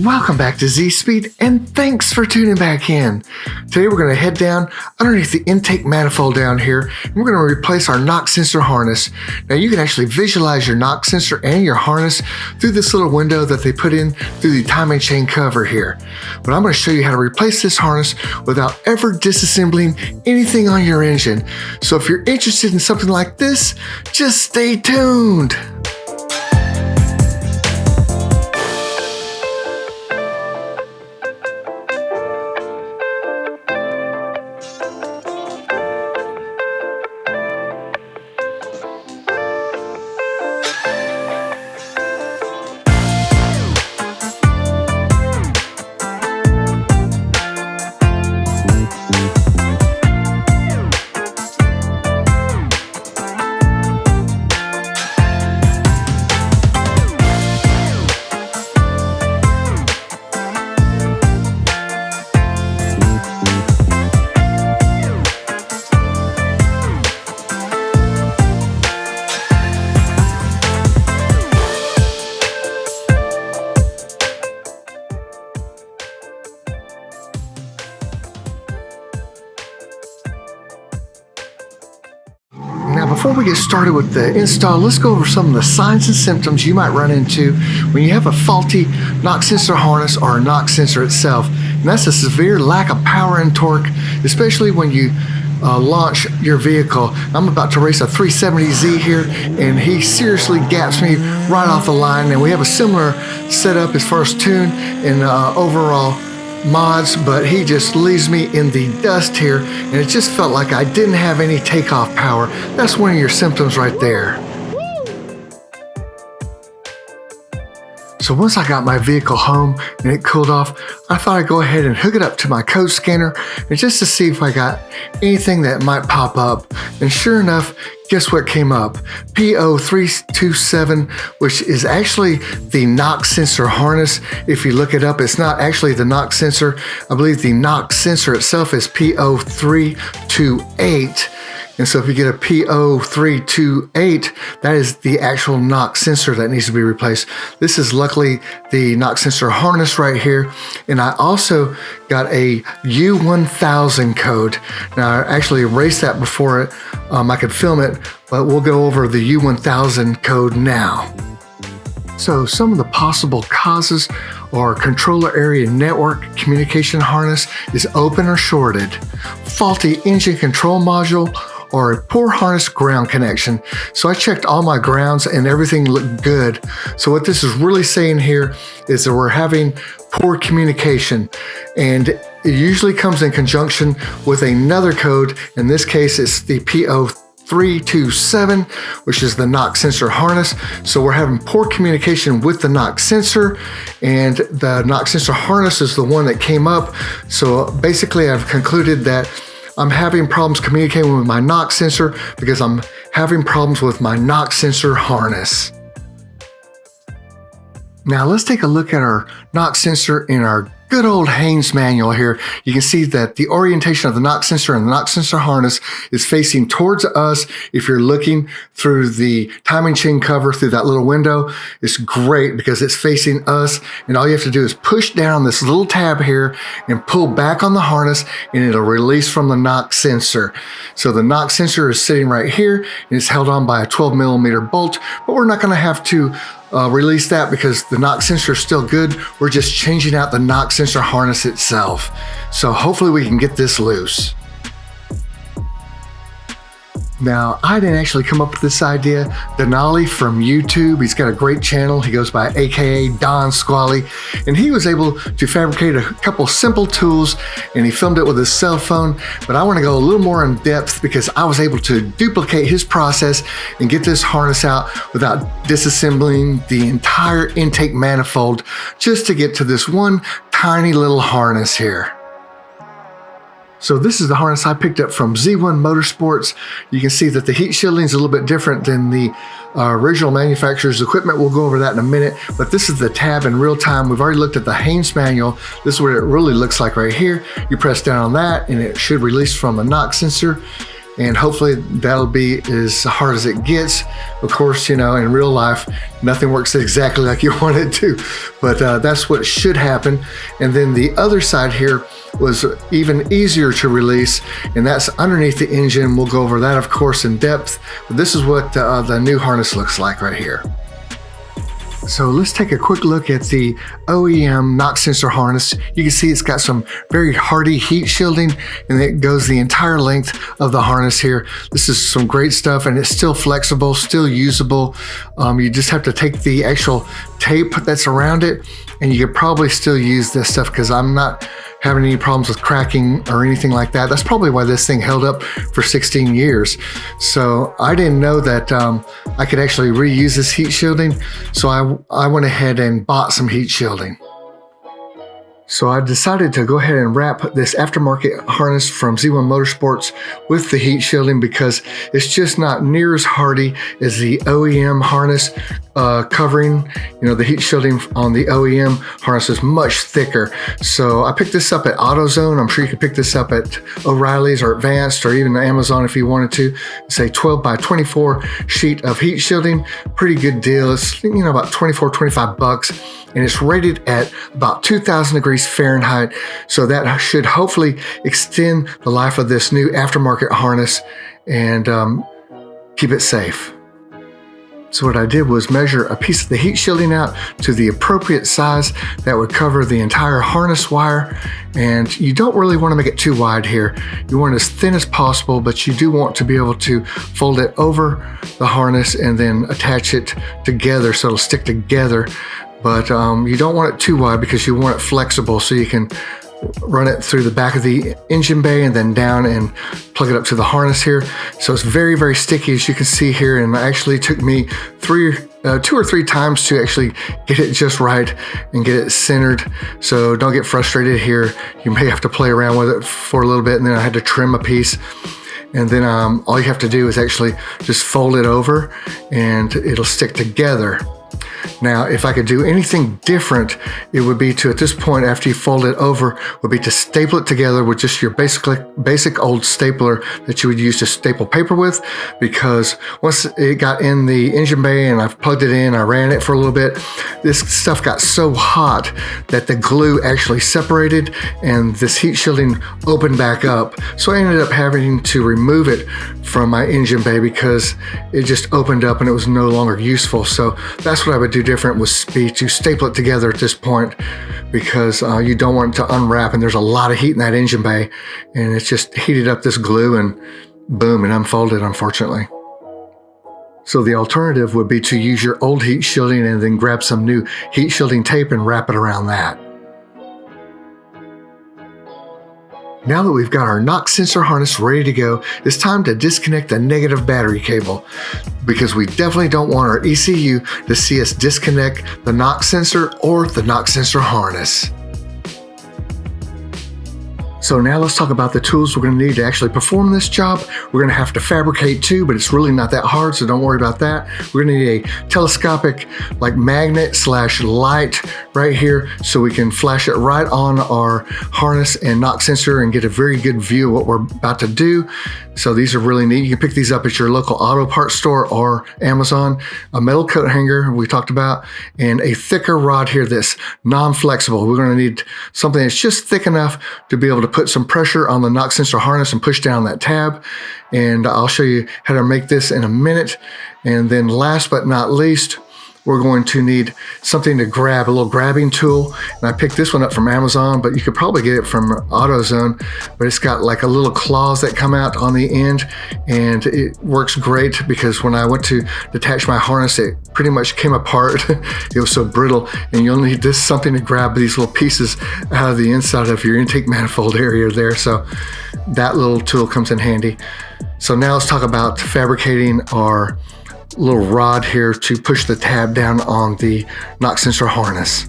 Welcome back to Z-Speed, and thanks for tuning back in. Today we're going to head down underneath the intake manifold down here, and we're going to replace our knock sensor harness. Now you can actually visualize your knock sensor and your harness through this little window that they put in through the timing chain cover here. But I'm going to show you how to replace this harness without ever disassembling anything on your engine. So if you're interested in something like this, just stay tuned. Now, before we get started with the install, let's go over some of the signs and symptoms you might run into when you have a faulty knock sensor harness or a knock sensor itself. And that's a severe lack of power and torque, especially when you launch your vehicle. I'm about to race a 370Z here, and he seriously gaps me right off the line. And we have a similar setup as far as tune and overall mods, but he just leaves me in the dust here, and it just felt like I didn't have any takeoff power. That's one of your symptoms right there. So once I got my vehicle home and it cooled off, I thought I'd go ahead and hook it up to my code scanner and just to see if I got anything that might pop up. And sure enough, guess what came up? P0327, which is actually the knock sensor harness. If you look it up, it's not actually the knock sensor. I believe the knock sensor itself is P0328. And so if you get a P0328, that is the actual knock sensor that needs to be replaced. This is luckily the knock sensor harness right here. And I also got a U1000 code. Now I actually erased that before I could film it, but we'll go over the U1000 code now. So some of the possible causes are controller area network communication harness is open or shorted, faulty engine control module, or a poor harness ground connection. So I checked all my grounds and everything looked good. So what this is really saying here is that we're having poor communication, and it usually comes in conjunction with another code. In this case, it's the P0327, which is the knock sensor harness. So we're having poor communication with the knock sensor, and the knock sensor harness is the one that came up. So basically I've concluded that I'm having problems communicating with my knock sensor because I'm having problems with my knock sensor harness. Now let's take a look at our knock sensor in our good old Haynes manual here. You can see that the orientation of the knock sensor and the knock sensor harness is facing towards us. If you're looking through the timing chain cover through that little window, it's great because it's facing us, and all you have to do is push down this little tab here and pull back on the harness, and it'll release from the knock sensor. So the knock sensor is sitting right here, and it's held on by a 12mm bolt, but we're not going to have to release that because the knock sensor is still good. We're just changing out the knock sensor harness itself. So hopefully we can get this loose. Now, I didn't actually come up with this idea. Denali from YouTube, he's got a great channel. He goes by AKA Don Squally, and he was able to fabricate a couple simple tools, and he filmed it with his cell phone. But I want to go a little more in depth because I was able to duplicate his process and get this harness out without disassembling the entire intake manifold just to get to this one tiny little harness here. So this is the harness I picked up from Z1 Motorsports. You can see that the heat shielding is a little bit different than the original manufacturer's equipment. We'll go over that in a minute, but this is the tab in real time. We've already looked at the Haynes manual. This is what it really looks like right here. You press down on that and it should release from a knock sensor. and hopefully that'll be as hard as it gets. Of course, you know, in real life, nothing works exactly like you want it to, but that's what should happen. And then the other side here was even easier to release, and that's underneath the engine. We'll go over that, of course, in depth, but this is what the new harness looks like right here. So let's take a quick look at the OEM knock sensor harness. You can see it's got some very hardy heat shielding, and it goes the entire length of the harness here. This is some great stuff, and it's still flexible, still usable. You just have to take the actual tape that's around it, and you could probably still use this stuff because I'm not having any problems with cracking or anything like that. That's probably why this thing held up for 16 years. So I didn't know that I could actually reuse this heat shielding. So I went ahead and bought some heat shielding. So I decided to go ahead and wrap this aftermarket harness from Z1 Motorsports with the heat shielding because it's just not near as hardy as the OEM harness covering. You know, the heat shielding on the OEM harness is much thicker. So I picked this up at AutoZone. I'm sure you could pick this up at O'Reilly's or Advanced or even Amazon if you wanted to. It's a 12 by 24 sheet of heat shielding. Pretty good deal. It's, you know, about 24, 25 bucks. And it's rated at about 2,000 degrees Fahrenheit. So that should hopefully extend the life of this new aftermarket harness and keep it safe. So what I did was measure a piece of the heat shielding out to the appropriate size that would cover the entire harness wire. And you don't really want to make it too wide here. You want it as thin as possible, but you do want to be able to fold it over the harness and then attach it together so it'll stick together. But you don't want it too wide because you want it flexible so you can run it through the back of the engine bay and then down and plug it up to the harness here. So it's very, very sticky, as you can see here, and it actually took me 2 or 3 times to actually get it just right and get it centered. So don't get frustrated here. You may have to play around with it for a little bit, and then I had to trim a piece. And then all you have to do is actually just fold it over and it'll stick together. Now, if I could do anything different, it would be to, at this point, after you fold it over, would be to staple it together with just your basic old stapler that you would use to staple paper with, because once it got in the engine bay and I've plugged it in, I ran it for a little bit, this stuff got so hot that the glue actually separated and this heat shielding opened back up. So I ended up having to remove it from my engine bay because it just opened up and it was no longer useful. So that's what I would do different, was be to staple it together at this point, because you don't want it to unwrap, and there's a lot of heat in that engine bay, and it's just heated up this glue and boom, it unfolded, unfortunately. So the alternative would be to use your old heat shielding and then grab some new heat shielding tape and wrap it around that. Now that we've got our knock sensor harness ready to go, it's time to disconnect the negative battery cable, because we definitely don't want our ECU to see us disconnect the knock sensor or the knock sensor harness. So now let's talk about the tools we're going to need to actually perform this job. We're going to have to fabricate too, but it's really not that hard, so don't worry about that. We're going to need a telescopic like magnet / light right here so we can flash it right on our harness and knock sensor and get a very good view of what we're about to do. So these are really neat. You can pick these up at your local auto parts store or Amazon. A metal coat hanger we talked about, and a thicker rod here that's non-flexible. We're going to need something that's just thick enough to be able to put some pressure on the knock sensor harness and push down that tab. And I'll show you how to make this in a minute. And then last but not least, we're going to need something to grab, a little grabbing tool. And I picked this one up from Amazon, but you could probably get it from AutoZone. But it's got like a little claws that come out on the end, and it works great because when I went to detach my harness, it pretty much came apart. It was so brittle, and you'll need this something to grab these little pieces out of the inside of your intake manifold area there. So that little tool comes in handy. So now let's talk about fabricating our little rod here to push the tab down on the knock sensor harness.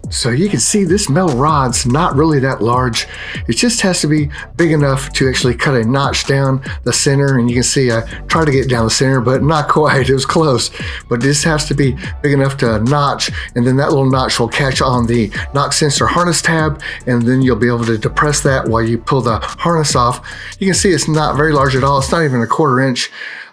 So you can see this metal rod's not really that large. It just has to be big enough to actually cut a notch down the center. And you can see I tried to get down the center, but not quite. It was close. But this has to be big enough to notch, and then that little notch will catch on the knock sensor harness tab, and then you'll be able to depress that while you pull the harness off. You can see it's not very large at all. It's not even a 1/4 inch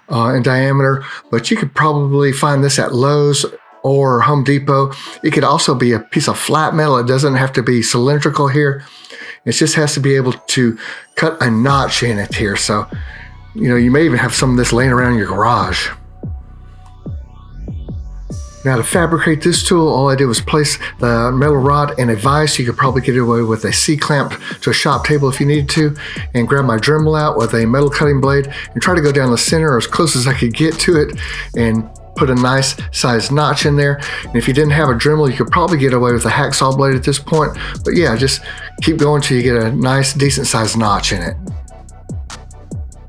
in diameter, but you could probably find this at Lowe's or Home Depot. It could also be a piece of flat metal. It doesn't have to be cylindrical here. It just has to be able to cut a notch in it here. So, you may even have some of this laying around in your garage. Now to fabricate this tool, all I did was place the metal rod in a vise. You could probably get away with a C-clamp to a shop table if you needed to, and grab my Dremel out with a metal cutting blade and try to go down the center as close as I could get to it and put a nice sized notch in there. And if you didn't have a Dremel, you could probably get away with a hacksaw blade at this point. But yeah, just keep going till you get a nice decent sized notch in it.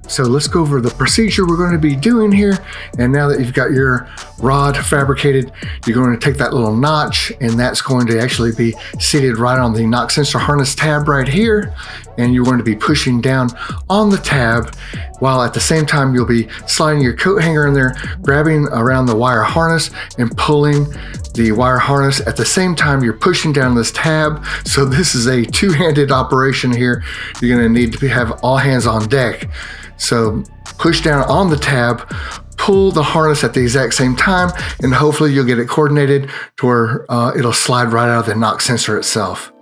So let's go over the procedure we're going to be doing here. And now that you've got your rod fabricated, you're going to take that little notch, and that's going to actually be seated right on the knock sensor harness tab right here. And you're going to be pushing down on the tab, while at the same time you'll be sliding your coat hanger in there, grabbing around the wire harness and pulling the wire harness. At the same time you're pushing down this tab. So this is a two-handed operation here. You're going to need to have all hands on deck. So push down on the tab, pull the harness at the exact same time, and hopefully you'll get it coordinated to where it'll slide right out of the knock sensor itself.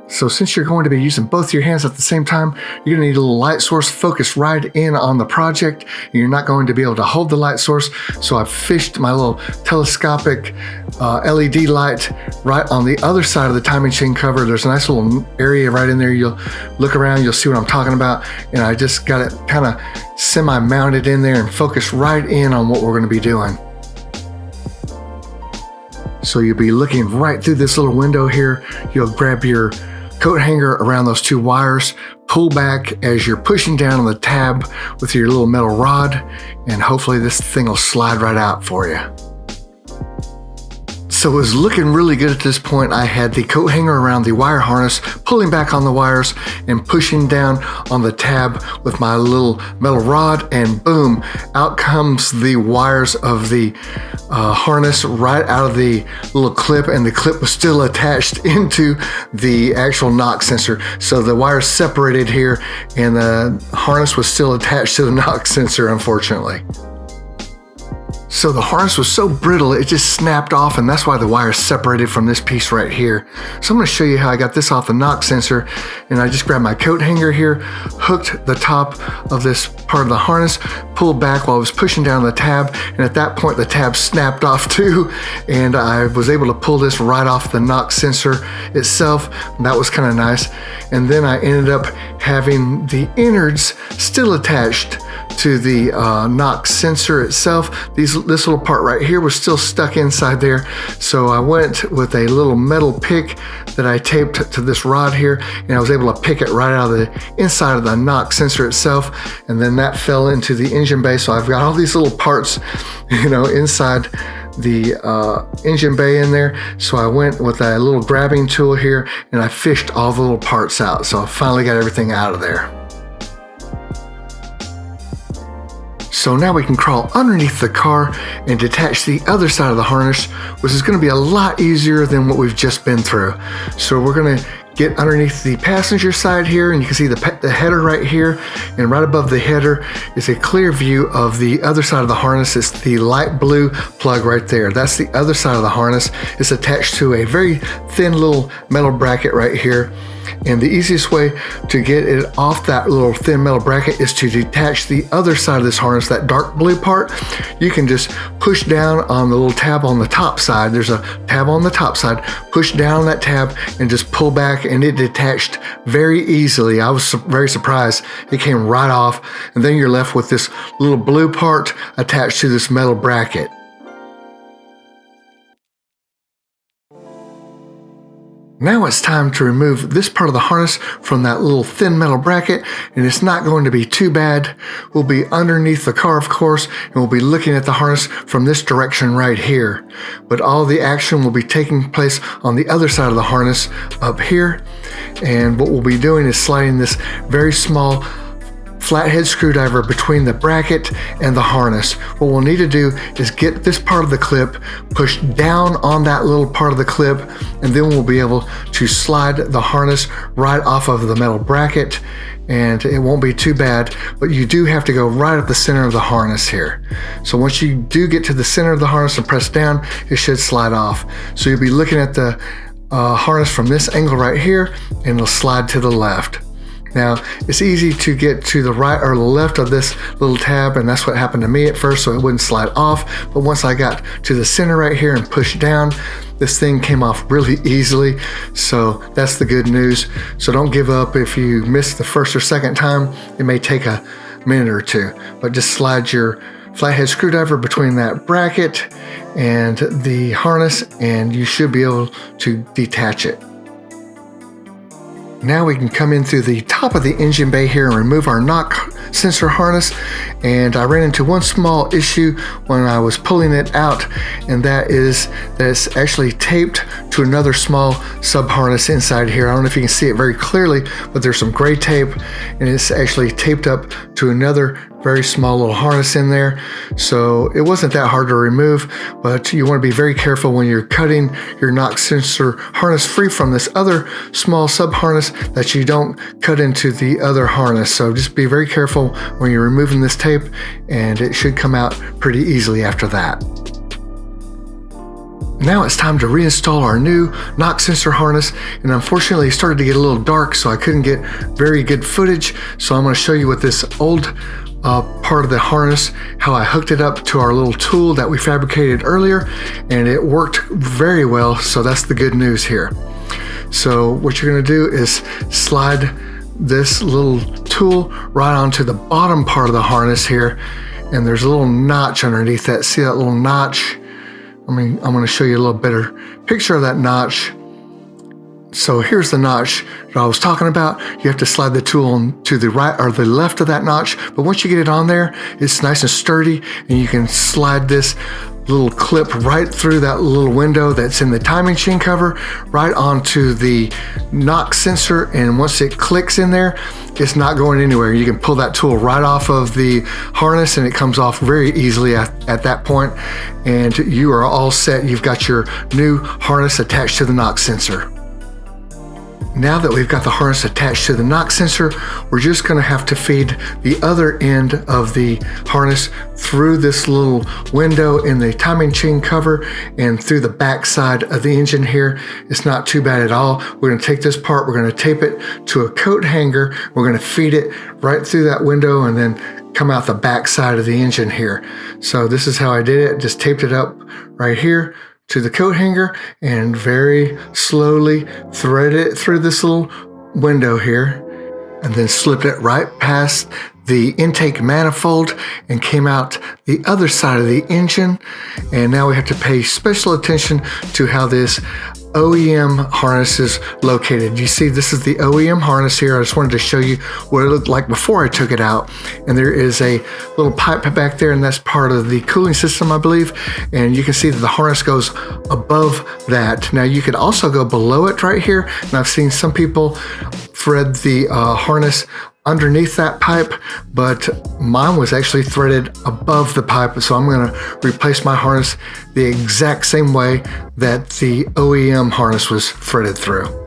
So since you're going to be using both your hands at the same time, you're going to need a little light source focused right in on the project. And you're not going to be able to hold the light source. So I've fished my little telescopic LED light right on the other side of the timing chain cover. There's a nice little area right in there. You'll look around, you'll see what I'm talking about. And I just got it kind of semi-mounted in there and focused right in on what we're going to be doing. So you'll be looking right through this little window here. You'll grab your coat hanger around those two wires, pull back as you're pushing down on the tab with your little metal rod, and hopefully this thing will slide right out for you. So it was looking really good at this point. I had the coat hanger around the wire harness, pulling back on the wires and pushing down on the tab with my little metal rod, and boom, out comes the wires of the harness right out of the little clip, and the clip was still attached into the actual knock sensor. So the wires separated here, and the harness was still attached to the knock sensor, unfortunately. So the harness was so brittle, it just snapped off, and that's why the wire separated from this piece right here. So I'm going to show you how I got this off the knock sensor. And I just grabbed my coat hanger here, hooked the top of this part of the harness, pulled back while I was pushing down the tab, and at that point the tab snapped off too, and I was able to pull this right off the knock sensor itself. That was kind of nice. And then I ended up having the innards still attached to the knock sensor itself. This little part right here was still stuck inside there. So I went with a little metal pick that I taped to this rod here, and I was able to pick it right out of the inside of the knock sensor itself. And then that fell into the engine bay. So I've got all these little parts, inside the engine bay in there. So I went with a little grabbing tool here, and I fished all the little parts out. So I finally got everything out of there. So now we can crawl underneath the car and detach the other side of the harness, which is going to be a lot easier than what we've just been through. So we're going to get underneath the passenger side here, and you can see the header right here, and right above the header is a clear view of the other side of the harness. It's the light blue plug right there. That's the other side of the harness. It's attached to a very thin little metal bracket right here. And the easiest way to get it off that little thin metal bracket is to detach the other side of this harness, that dark blue part. You can just push down on the little tab on the top side. There's a tab on the top side. Push down on that tab and just pull back, and it detached very easily. I was very surprised. It came right off, and then you're left with this little blue part attached to this metal bracket. Now it's time to remove this part of the harness from that little thin metal bracket, and it's not going to be too bad. We'll be underneath the car, of course, and we'll be looking at the harness from this direction right here. But all the action will be taking place on the other side of the harness up here. And what we'll be doing is sliding this very small flathead screwdriver between the bracket and the harness. What we'll need to do is get this part of the clip pushed down on that little part of the clip, and then we'll be able to slide the harness right off of the metal bracket, and it won't be too bad, but you do have to go right at the center of the harness here. So once you do get to the center of the harness and press down, it should slide off. So you'll be looking at the harness from this angle right here, and it'll slide to the left. Now, it's easy to get to the right or the left of this little tab, and that's what happened to me at first, so it wouldn't slide off. But once I got to the center right here and pushed down, this thing came off really easily. So that's the good news. So don't give up if you miss the first or second time. It may take a minute or two, but just slide your flathead screwdriver between that bracket and the harness, and you should be able to detach it. Now we can come in through the top of the engine bay here and remove our knock sensor harness. And I ran into one small issue when I was pulling it out, and that is that it's actually taped to another small sub harness inside here. I don't know if you can see it very clearly, but there's some gray tape, and it's actually taped up to another very small little harness in there. So it wasn't that hard to remove, but you want to be very careful when you're cutting your knock sensor harness free from this other small sub harness that you don't cut into the other harness. So just be very careful when you're removing this tape, and it should come out pretty easily after that. Now it's time to reinstall our new knock sensor harness, and unfortunately it started to get a little dark, so I couldn't get very good footage. So I'm going to show you what this old part of the harness, how I hooked it up to our little tool that we fabricated earlier, and it worked very well. So that's the good news here. So what you're going to do is slide this little tool right onto the bottom part of the harness here, and there's a little notch underneath that. See that little notch? I'm going to show you a little better picture of that notch. So here's the notch that I was talking about. You have to slide the tool to the right or the left of that notch, but once you get it on there, it's nice and sturdy, and you can slide this little clip right through that little window that's in the timing chain cover, right onto the knock sensor, and once it clicks in there, it's not going anywhere. You can pull that tool right off of the harness, and it comes off very easily at that point, and you are all set. You've got your new harness attached to the knock sensor. Now that we've got the harness attached to the knock sensor, we're just going to have to feed the other end of the harness through this little window in the timing chain cover and through the back side of the engine here. It's not too bad at all. We're going to take this part, we're going to tape it to a coat hanger, we're going to feed it right through that window and then come out the back side of the engine here. So this is how I did it. Just taped it up right here to the coat hanger and very slowly thread it through this little window here, and then slipped it right past the intake manifold and came out the other side of the engine. And now we have to pay special attention to how this OEM harness is located. You see, this is the OEM harness here. I just wanted to show you what it looked like before I took it out. And there is a little pipe back there, and that's part of the cooling system, I believe. And you can see that the harness goes above that. Now you could also go below it right here. And I've seen some people thread the harness underneath that pipe, but mine was actually threaded above the pipe. So I'm going to replace my harness the exact same way that the OEM harness was threaded through.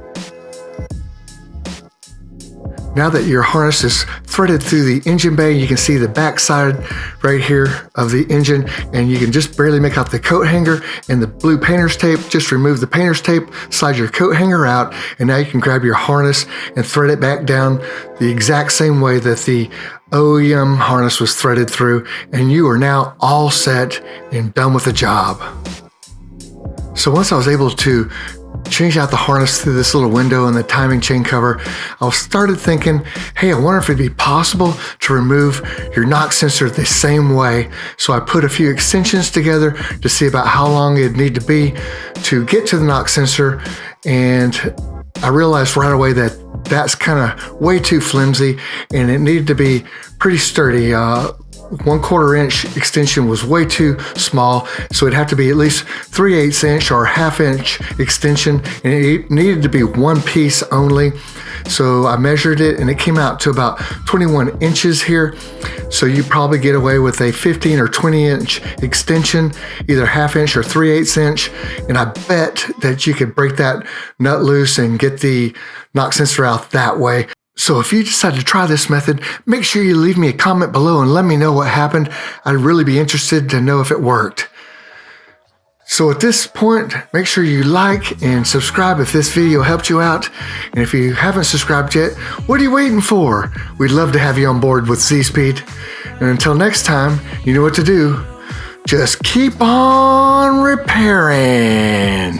Now that your harness is threaded through the engine bay, you can see the back side right here of the engine, and you can just barely make out the coat hanger and the blue painter's tape. Just remove the painter's tape, slide your coat hanger out, and now you can grab your harness and thread it back down the exact same way that the OEM harness was threaded through, and you are now all set and done with the job. So once I was able to change out the harness through this little window in the timing chain cover, I started thinking, hey, I wonder if it'd be possible to remove your knock sensor the same way. So I put a few extensions together to see about how long it'd need to be to get to the knock sensor, and I realized right away that that's kind of way too flimsy and it needed to be pretty sturdy. 1/4 inch extension was way too small, so it'd have to be at least 3/8 inch or 1/2 inch extension, and it needed to be one piece only. So I measured it and it came out to about 21 inches here. So you probably get away with a 15 or 20 inch extension, either 1/2 inch or 3/8 inch. And I bet that you could break that nut loose and get the knock sensor out that way. So if you decide to try this method, make sure you leave me a comment below and let me know what happened. I'd really be interested to know if it worked. So at this point, make sure you like and subscribe if this video helped you out. And if you haven't subscribed yet, what are you waiting for? We'd love to have you on board with Z-Speed. And until next time, you know what to do. Just keep on repairing.